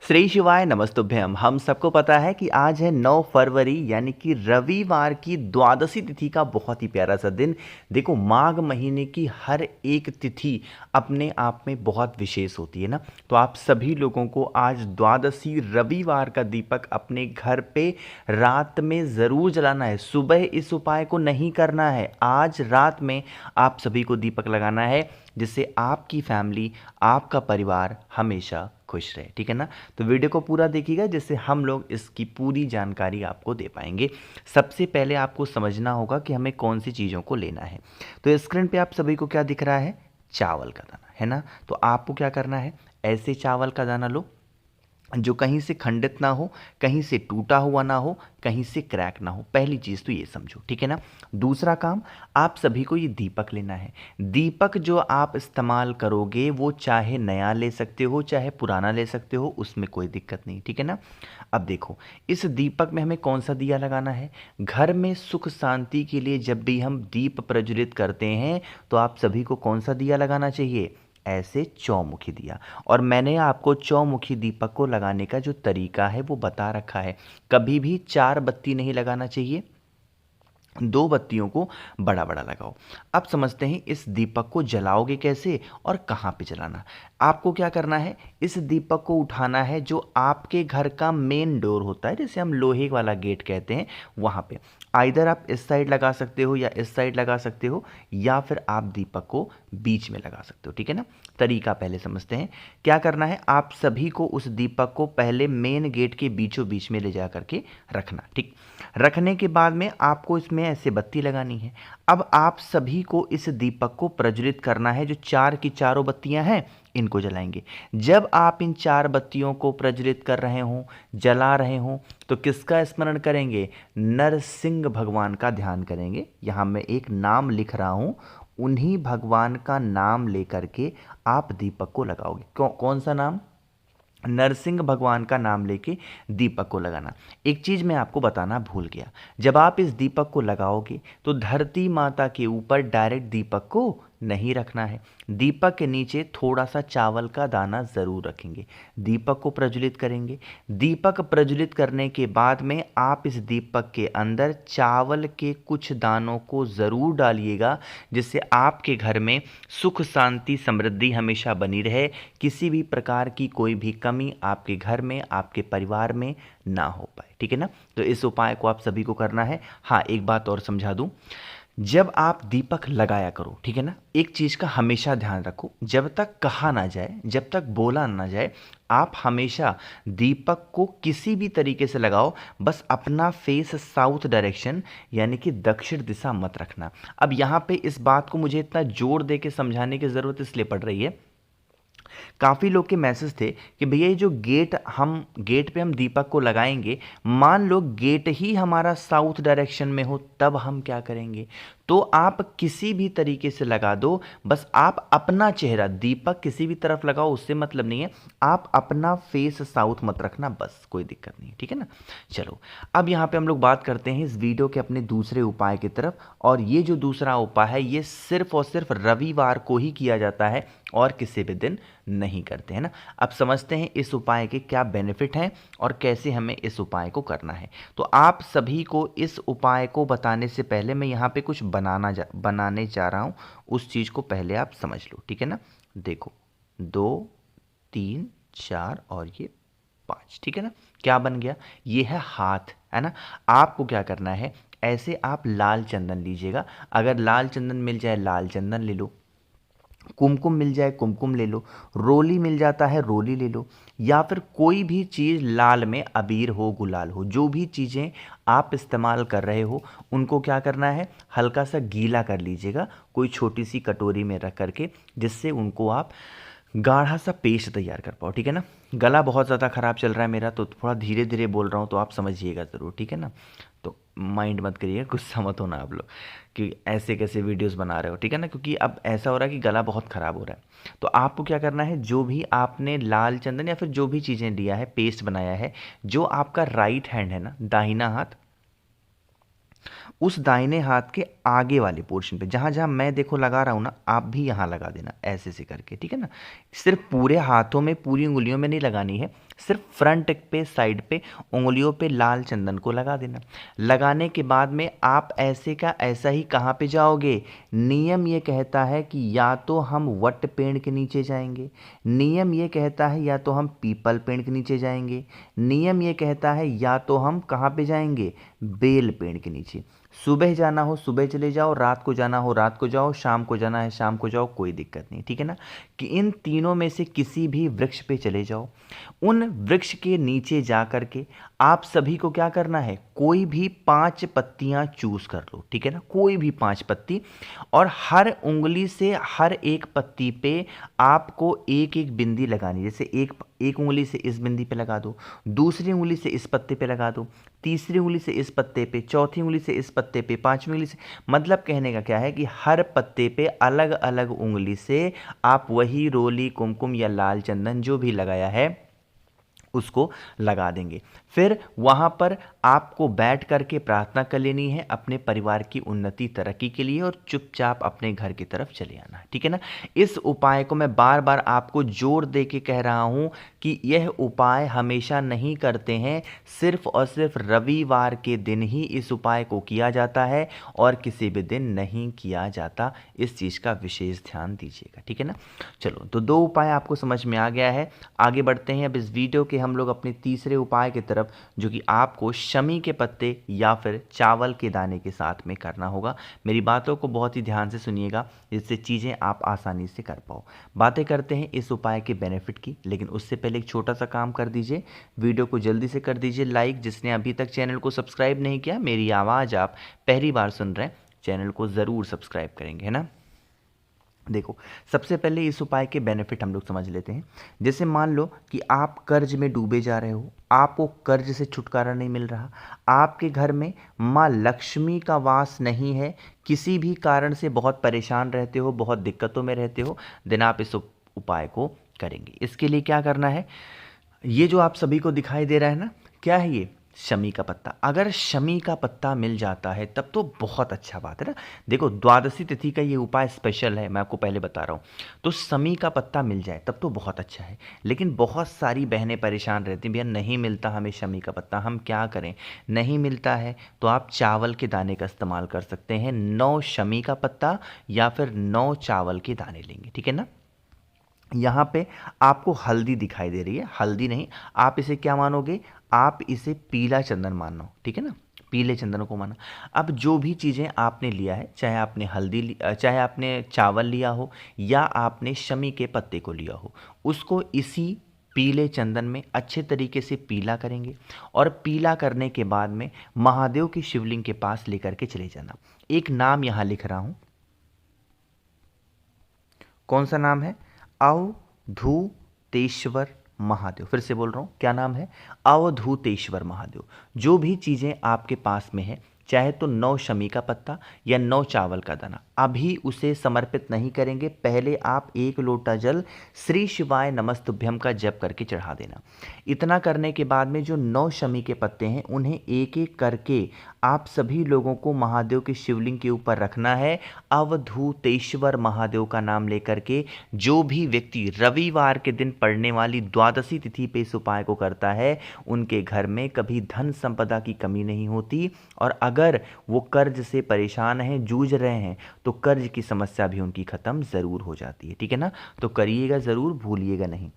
श्री शिवाय नमस्तुभ्यम। हम सबको पता है कि आज है 9 फरवरी यानी कि रविवार की द्वादशी तिथि का बहुत ही प्यारा सा दिन। देखो, माघ महीने की हर एक तिथि अपने आप में बहुत विशेष होती है ना। तो आप सभी लोगों को आज द्वादशी रविवार का दीपक अपने घर पे रात में ज़रूर जलाना है। सुबह इस उपाय को नहीं करना है, आज रात में आप सभी को दीपक लगाना है, जिससे आपकी फैमिली, आपका परिवार हमेशा खुश रहे। ठीक है ना। तो वीडियो को पूरा देखिएगा, जिससे हम लोग इसकी पूरी जानकारी आपको दे पाएंगे। सबसे पहले आपको समझना होगा कि हमें कौन सी चीज़ों को लेना है। तो स्क्रीन पे आप सभी को क्या दिख रहा है? चावल का दाना है ना। तो आपको क्या करना है, ऐसे चावल का दाना लो जो कहीं से खंडित ना हो, कहीं से टूटा हुआ ना हो, कहीं से क्रैक ना हो। पहली चीज़ तो ये समझो, ठीक है ना। दूसरा काम, आप सभी को ये दीपक लेना है। दीपक जो आप इस्तेमाल करोगे वो चाहे नया ले सकते हो चाहे पुराना ले सकते हो, उसमें कोई दिक्कत नहीं, ठीक है ना। अब देखो, इस दीपक में हमें कौन सा दिया लगाना है? घर में सुख शांति के लिए जब भी हम दीप प्रज्वलित करते हैं तो आप सभी को कौन सा दिया लगाना चाहिए? ऐसे चौमुखी दिया। और मैंने आपको चौमुखी दीपक को लगाने का जो तरीका है वो बता रखा है। कभी भी 4 बत्ती नहीं लगाना चाहिए, 2 बत्तियों को बड़ा बड़ा लगाओ। अब समझते हैं इस दीपक को जलाओगे कैसे और कहाँ पे जलाना। आपको क्या करना है, इस दीपक को उठाना है जो आपके घर का मेन डोर होता है, जैसे हम लोहे वाला गेट कहते हैं, वहाँ पे। आइदर आप इस साइड लगा सकते हो या इस साइड लगा सकते हो, या फिर आप दीपक को बीच में लगा सकते हो, ठीक है ना। तरीका पहले समझते हैं। क्या करना है, आप सभी को उस दीपक को पहले मेन गेट के बीचों बीच में ले जा करके रखना। ठीक, रखने के बाद में आपको इसमें ऐसे बत्ती लगानी है। अब आप सभी को इस दीपक को प्रज्वलित करना है। जो 4 की चारों बत्तियां हैं, इनको जलाएंगे। जब आप इन 4 बत्तियों को प्रज्वलित कर रहे हों, जला रहे हों, तो किसका स्मरण करेंगे? नरसिंह भगवान का ध्यान करेंगे। यहाँ मैं एक नाम लिख रहा हूँ, उन्हीं भगवान का नाम लेकर के आप दीपक को लगाओगे। कौन सा नाम? नरसिंह भगवान का नाम लेके दीपक को लगाना। एक चीज़ मैं आपको बताना भूल गया, जब आप इस दीपक को लगाओगे तो धरती माता के ऊपर डायरेक्ट दीपक को नहीं रखना है। दीपक के नीचे थोड़ा सा चावल का दाना ज़रूर रखेंगे। दीपक को प्रज्वलित करेंगे। दीपक प्रज्वलित करने के बाद में आप इस दीपक के अंदर चावल के कुछ दानों को ज़रूर डालिएगा, जिससे आपके घर में सुख शांति समृद्धि हमेशा बनी रहे। किसी भी प्रकार की कोई भी कमी आपके घर में, आपके परिवार में ना हो पाए, ठीक है ना। तो इस उपाय को आप सभी को करना है। हाँ, एक बात और समझा दूं, जब आप दीपक लगाया करो, ठीक है ना, एक चीज़ का हमेशा ध्यान रखो, जब तक कहा ना जाए, जब तक बोला ना जाए, आप हमेशा दीपक को किसी भी तरीके से लगाओ, बस अपना फेस साउथ डायरेक्शन यानी कि दक्षिण दिशा मत रखना। अब यहाँ पे इस बात को मुझे इतना जोर दे के समझाने की ज़रूरत इसलिए पड़ रही है, काफ़ी लोग के मैसेज थे कि भैया ये जो गेट पे हम दीपक को लगाएंगे, मान लो गेट ही हमारा साउथ डायरेक्शन में हो, तब हम क्या करेंगे? तो आप किसी भी तरीके से लगा दो, बस आप अपना चेहरा, दीपक किसी भी तरफ लगाओ, उससे मतलब नहीं है, आप अपना फेस साउथ मत रखना, बस, कोई दिक्कत नहीं, ठीक है ना। चलो, अब यहाँ पे हम लोग बात करते हैं इस वीडियो के अपने दूसरे उपाय की तरफ। और ये जो दूसरा उपाय है, ये सिर्फ और सिर्फ रविवार को ही किया जाता है और किसी भी दिन नहीं करते हैं ना। अब समझते हैं इस उपाय के क्या बेनिफिट हैं और कैसे हमें इस उपाय को करना है। तो आप सभी को इस उपाय को बताने से पहले मैं यहाँ पे कुछ बनाने जा रहा हूँ, उस चीज़ को पहले आप समझ लो, ठीक है ना। देखो, 2, 3, 4 और ये 5, ठीक है ना। क्या बन गया? ये है हाथ, है ना। आपको क्या करना है, ऐसे आप लाल चंदन लीजिएगा। अगर लाल चंदन मिल जाए, लाल चंदन ले लो। कुमकुम मिल जाए, कुमकुम ले लो। रोली मिल जाता है, रोली ले लो। या फिर कोई भी चीज़ लाल में, अबीर हो, गुलाल हो, जो भी चीज़ें आप इस्तेमाल कर रहे हो, उनको क्या करना है, हल्का सा गीला कर लीजिएगा कोई छोटी सी कटोरी में रख करके, जिससे उनको आप गाढ़ा सा पेस्ट तैयार कर पाओ, ठीक है ना। गला बहुत ज़्यादा ख़राब चल रहा है मेरा, तो थोड़ा धीरे धीरे बोल रहा हूँ, तो आप समझिएगा ज़रूर, ठीक है ना। तो माइंड मत करिए, गुस्सा मत होना आप लोग कि ऐसे कैसे वीडियोस बना रहे हो, ठीक है ना, क्योंकि अब ऐसा हो रहा है कि गला बहुत ख़राब हो रहा है। तो आपको क्या करना है, जो भी आपने लाल चंदन या फिर जो भी चीज़ें लिया है, पेस्ट बनाया है, जो आपका राइट हैंड है ना, दाहिना हाथ, उस दाहिने हाथ के आगे वाले पोर्शन पे, जहाँ जहाँ मैं देखो लगा रहा हूँ ना, आप भी यहाँ लगा देना, ऐसे से करके, ठीक है ना। सिर्फ पूरे हाथों में, पूरी उंगलियों में नहीं लगानी है, सिर्फ फ्रंट पे साइड पे उंगलियों पे लाल चंदन को लगा देना। लगाने के बाद में आप ऐसे का ऐसा ही कहाँ पे जाओगे, नियम ये कहता है कि या तो हम वट पेड़ के नीचे जाएंगे, नियम ये कहता है या तो हम पीपल पेड़ के नीचे जाएंगे, नियम ये कहता है या तो हम कहाँ पे जाएंगे, बेल पेड़ के नीचे। सुबह जाना हो सुबह चले जाओ, रात को जाना हो रात को जाओ, शाम को जाना है शाम को जाओ, कोई दिक्कत नहीं, ठीक है ना। कि इन तीनों में से किसी भी वृक्ष पे चले जाओ, उन वृक्ष के नीचे जा कर के आप सभी को क्या करना है, कोई भी 5 पत्तियां चूज कर लो, ठीक है ना, कोई भी 5 पत्ती, और हर उंगली से हर एक पत्ती पे आपको एक एक बिंदी लगानी। जैसे एक उंगली से इस बिंदी पे लगा दो, दूसरी उंगली से इस पत्ते पे लगा दो, तीसरी उंगली से इस पत्ते पे, चौथी उंगली से इस पत्ते पे, पांचवी उंगली से, मतलब कहने का क्या है कि हर पत्ते पे अलग अलग उंगली से आप वही रोली, कुमकुम या लाल चंदन जो भी लगाया है उसको लगा देंगे। फिर वहाँ पर आपको बैठ करके प्रार्थना कर लेनी है अपने परिवार की उन्नति तरक्की के लिए, और चुपचाप अपने घर की तरफ चले आना है, ठीक है ना। इस उपाय को मैं बार बार आपको जोर दे के कह रहा हूँ कि यह उपाय हमेशा नहीं करते हैं, सिर्फ और सिर्फ रविवार के दिन ही इस उपाय को किया जाता है और किसी भी दिन नहीं किया जाता। इस चीज़ का विशेष ध्यान दीजिएगा, ठीक है ना। चलो, तो 2 उपाय आपको समझ में आ गया है। आगे बढ़ते हैं अब इस वीडियो के हम लोग अपने तीसरे उपाय की तरफ, जो कि आपको शमी के पत्ते या फिर चावल के दाने के साथ में करना होगा। मेरी बातों को बहुत ही ध्यान से सुनिएगा, जिससे चीज़ें आप आसानी से कर पाओ। बातें करते हैं इस उपाय के बेनिफिट की, लेकिन उससे पहले एक छोटा सा काम कर दीजिए, वीडियो को जल्दी से कर दीजिए लाइक। जिसने अभी तक चैनल को सब्सक्राइब नहीं किया, मेरी आवाज़ आप पहली बार सुन रहे हैं, चैनल को ज़रूर सब्सक्राइब करेंगे, है ना। देखो, सबसे पहले इस उपाय के बेनिफिट हम लोग समझ लेते हैं। जैसे मान लो कि आप कर्ज में डूबे जा रहे हो, आपको कर्ज से छुटकारा नहीं मिल रहा, आपके घर में माँ लक्ष्मी का वास नहीं है, किसी भी कारण से बहुत परेशान रहते हो, बहुत दिक्कतों में रहते हो, देन आप इस उपाय को करेंगे। इसके लिए क्या करना है, ये जो आप सभी को दिखाई दे रहा है ना, क्या है ये, शमी का पत्ता। अगर शमी का पत्ता मिल जाता है तब तो बहुत अच्छा बात है ना। देखो, द्वादशी तिथि का ये उपाय स्पेशल है, मैं आपको पहले बता रहा हूँ। तो शमी का पत्ता मिल जाए तब तो बहुत अच्छा है। लेकिन बहुत सारी बहनें परेशान रहती हैं, भैया नहीं मिलता हमें शमी का पत्ता, हम क्या करें। नहीं मिलता है तो आप चावल के दाने का इस्तेमाल कर सकते हैं। 9 शमी का पत्ता या फिर 9 चावल के दाने लेंगे, ठीक है ना। यहाँ पे आपको हल्दी दिखाई दे रही है, हल्दी नहीं, आप इसे क्या मानोगे, आप इसे पीला चंदन मानो, ठीक है ना, पीले चंदन को माना। अब जो भी चीज़ें आपने लिया है, चाहे आपने चाहे आपने चावल लिया हो या आपने शमी के पत्ते को लिया हो, उसको इसी पीले चंदन में अच्छे तरीके से पीला करेंगे। और पीला करने के बाद में महादेव की शिवलिंग के पास लेकर के चले जाना। एक नाम यहाँ लिख रहा हूँ, कौन सा नाम है, अवधूतेश्वर महादेव। फिर से बोल रहा हूँ, क्या नाम है, अवधूतेश्वर महादेव। जो भी चीज़ें आपके पास में है, चाहे तो 9 शमी का पत्ता या 9 चावल का दाना, अभी उसे समर्पित नहीं करेंगे, पहले आप 1 लोटा जल श्री शिवाय नमस्तुभ्यम का जप करके चढ़ा देना। इतना करने के बाद में जो 9 शमी के पत्ते हैं, उन्हें एक एक करके आप सभी लोगों को महादेव के शिवलिंग के ऊपर रखना है। अवधूतेश्वर महादेव का नाम लेकर के जो भी व्यक्ति रविवार के दिन पड़ने वाली द्वादशी तिथि पे इस उपाय को करता है, उनके घर में कभी धन संपदा की कमी नहीं होती। और अगर वो कर्ज से परेशान हैं, जूझ रहे हैं, तो कर्ज की समस्या भी उनकी खत्म ज़रूर हो जाती है, ठीक है ना। तो करिएगा ज़रूर, भूलिएगा नहीं।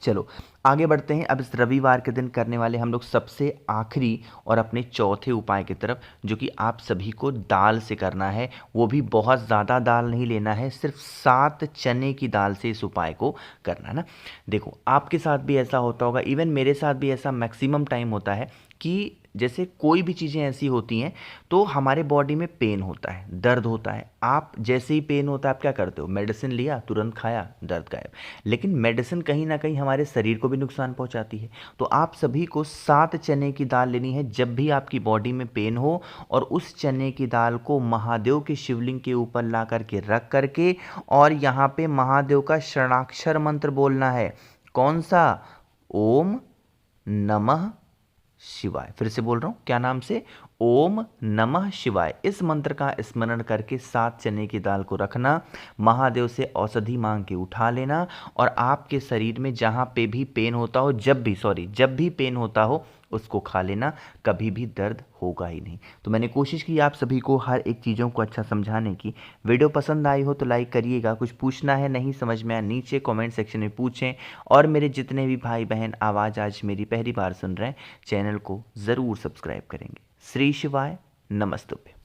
चलो आगे बढ़ते हैं। अब इस रविवार के दिन करने वाले हम लोग सबसे आखिरी और अपने चौथे उपाय की तरफ, जो कि आप सभी को दाल से करना है। वो भी बहुत ज़्यादा दाल नहीं लेना है, सिर्फ 7 चने की दाल से इस उपाय को करना है ना। देखो, आपके साथ भी ऐसा होता होगा, इवन मेरे साथ भी ऐसा मैक्सिमम टाइम होता है कि जैसे कोई भी चीज़ें ऐसी होती हैं तो हमारे बॉडी में पेन होता है, दर्द होता है। आप जैसे ही पेन होता है आप क्या करते हो, मेडिसिन लिया, तुरंत खाया, दर्द गायब। लेकिन मेडिसिन कहीं ना कहीं हमारे शरीर को भी नुकसान पहुंचाती है। तो आप सभी को 7 चने की दाल लेनी है जब भी आपकी बॉडी में पेन हो, और उस चने की दाल को महादेव के शिवलिंग के ऊपर ला करके रख करके, और यहाँ पे महादेव का शरणाक्षर मंत्र बोलना है। कौन सा, ओम नमः शिवाय। फिर से बोल रहा हूँ, क्या नाम से, ओम नमः शिवाय इस मंत्र का स्मरण करके 7 चने की दाल को रखना, महादेव से औषधि मांग के उठा लेना और आपके शरीर में जहाँ पे भी पेन होता हो, जब भी पेन होता हो उसको खा लेना, कभी भी दर्द होगा ही नहीं। तो मैंने कोशिश की आप सभी को हर एक चीज़ों को अच्छा समझाने की। वीडियो पसंद आई हो तो लाइक करिएगा, कुछ पूछना है नहीं समझ में आया नीचे कमेंट सेक्शन में पूछें, और मेरे जितने भी भाई बहन आवाज़ आज मेरी पहली बार सुन रहे हैं चैनल को ज़रूर सब्सक्राइब करेंगे। श्री शिवाय नमस्तुभ्यं।